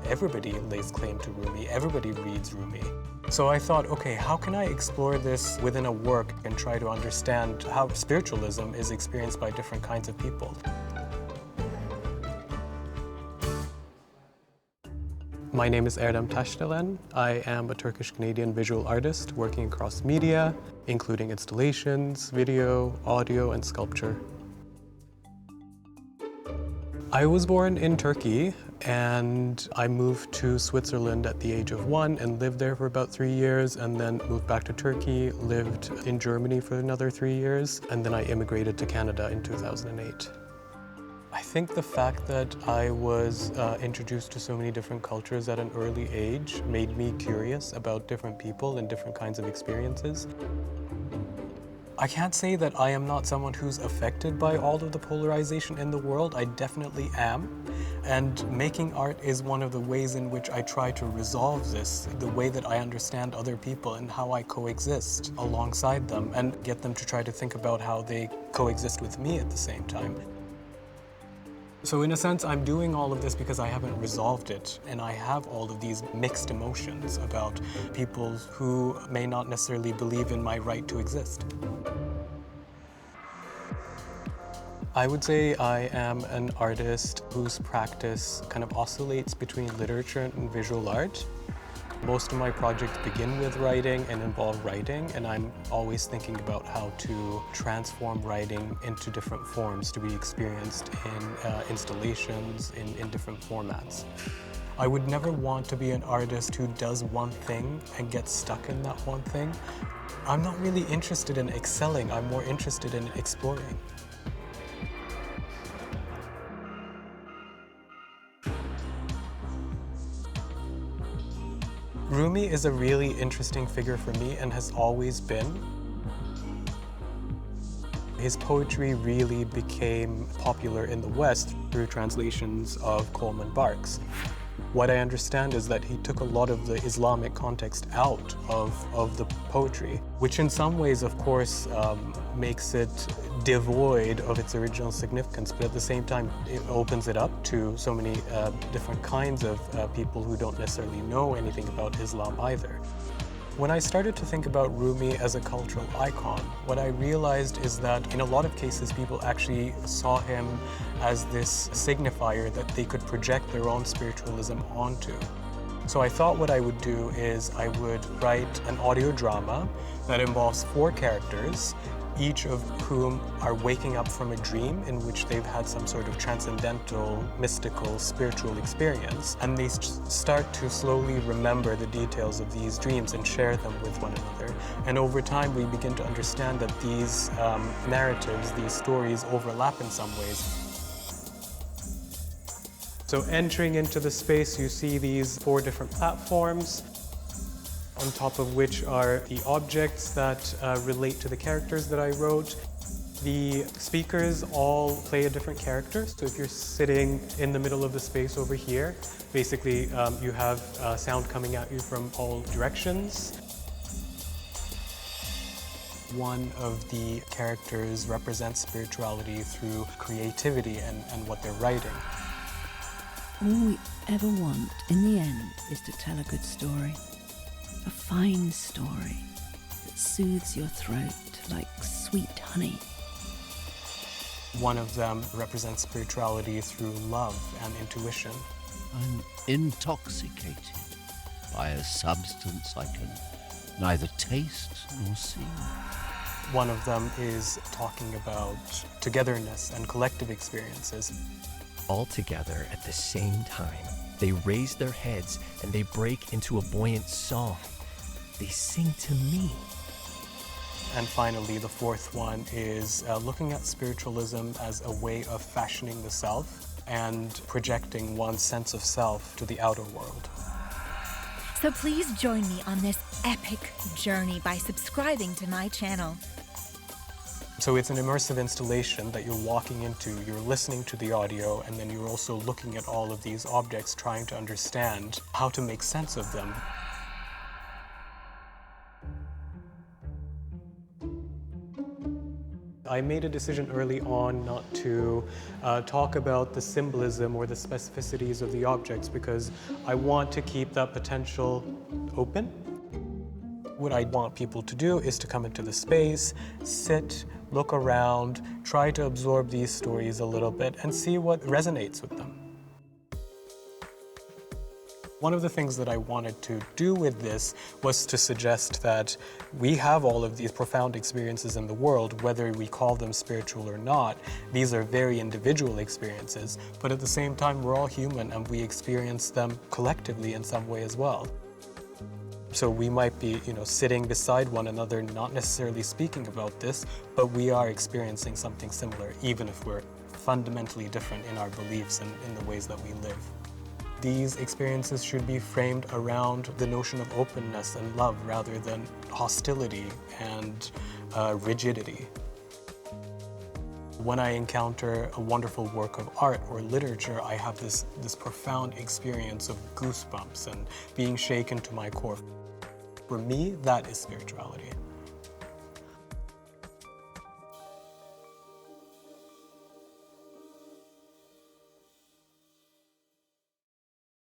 everybody lays claim to Rumi, everybody reads Rumi. So I thought, okay, how can I explore this within a work and try to understand how spiritualism is experienced by different kinds of people? My name is Erdem Tasdelen. I am a Turkish-Canadian visual artist working across media, including installations, video, audio, and sculpture. I was born in Turkey, and I moved to Switzerland at the age of 1 and lived there for about 3 years, and then moved back to Turkey, lived in Germany for another 3 years, and then I immigrated to Canada in 2008. I think the fact that I was introduced to so many different cultures at an early age made me curious about different people and different kinds of experiences. I can't say that I am not someone who's affected by all of the polarization in the world. I definitely am. And making art is one of the ways in which I try to resolve this, the way that I understand other people and how I coexist alongside them and get them to try to think about how they coexist with me at the same time. So in a sense, I'm doing all of this because I haven't resolved it, and I have all of these mixed emotions about people who may not necessarily believe in my right to exist. I would say I am an artist whose practice kind of oscillates between literature and visual art. Most of my projects begin with writing and involve writing, and I'm always thinking about how to transform writing into different forms to be experienced in installations, in different formats. I would never want to be an artist who does one thing and gets stuck in that one thing. I'm not really interested in excelling, I'm more interested in exploring. Rumi is a really interesting figure for me and has always been. His poetry really became popular in the West through translations of Coleman Barks. What I understand is that he took a lot of the Islamic context out of the poetry, which in some ways, of course, makes it devoid of its original significance, but at the same time, it opens it up to so many different kinds of people who don't necessarily know anything about Islam either. When I started to think about Rumi as a cultural icon, what I realized is that in a lot of cases, people actually saw him as this signifier that they could project their own spiritualism onto. So I thought what I would do is I would write an audio drama that involves 4 characters, each of whom are waking up from a dream in which they've had some sort of transcendental, mystical, spiritual experience, and they start to slowly remember the details of these dreams and share them with one another. And over time, we begin to understand that these narratives, these stories overlap in some ways. So entering into the space, you see these 4 different platforms, on top of which are the objects that relate to the characters that I wrote. The speakers all play a different character. So if you're sitting in the middle of the space over here, basically you have sound coming at you from all directions. One of the characters represents spirituality through creativity and what they're writing. All we ever want in the end is to tell a good story. A fine story that soothes your throat like sweet honey. One of them represents spirituality through love and intuition. I'm intoxicated by a substance I can neither taste nor see. One of them is talking about togetherness and collective experiences. All together at the same time, they raise their heads and they break into a buoyant song. They sing to me. And finally, the 4th one is looking at spiritualism as a way of fashioning the self and projecting one's sense of self to the outer world. So please join me on this epic journey by subscribing to my channel. So it's an immersive installation that you're walking into, you're listening to the audio, and then you're also looking at all of these objects, trying to understand how to make sense of them. I I made a decision early on not to talk about the symbolism or the specificities of the objects because I want to keep that potential open. What I want people to do is to come into the space, sit, look around, try to absorb these stories a little bit and see what resonates with them. One of the things that I wanted to do with this was to suggest that we have all of these profound experiences in the world, whether we call them spiritual or not. These are very individual experiences, but at the same time, we're all human and we experience them collectively in some way as well. So we might be, sitting beside one another, not necessarily speaking about this, but we are experiencing something similar, even if we're fundamentally different in our beliefs and in the ways that we live. These experiences should be framed around the notion of openness and love rather than hostility and rigidity. When I encounter a wonderful work of art or literature, I have this profound experience of goosebumps and being shaken to my core. For me, that is spirituality.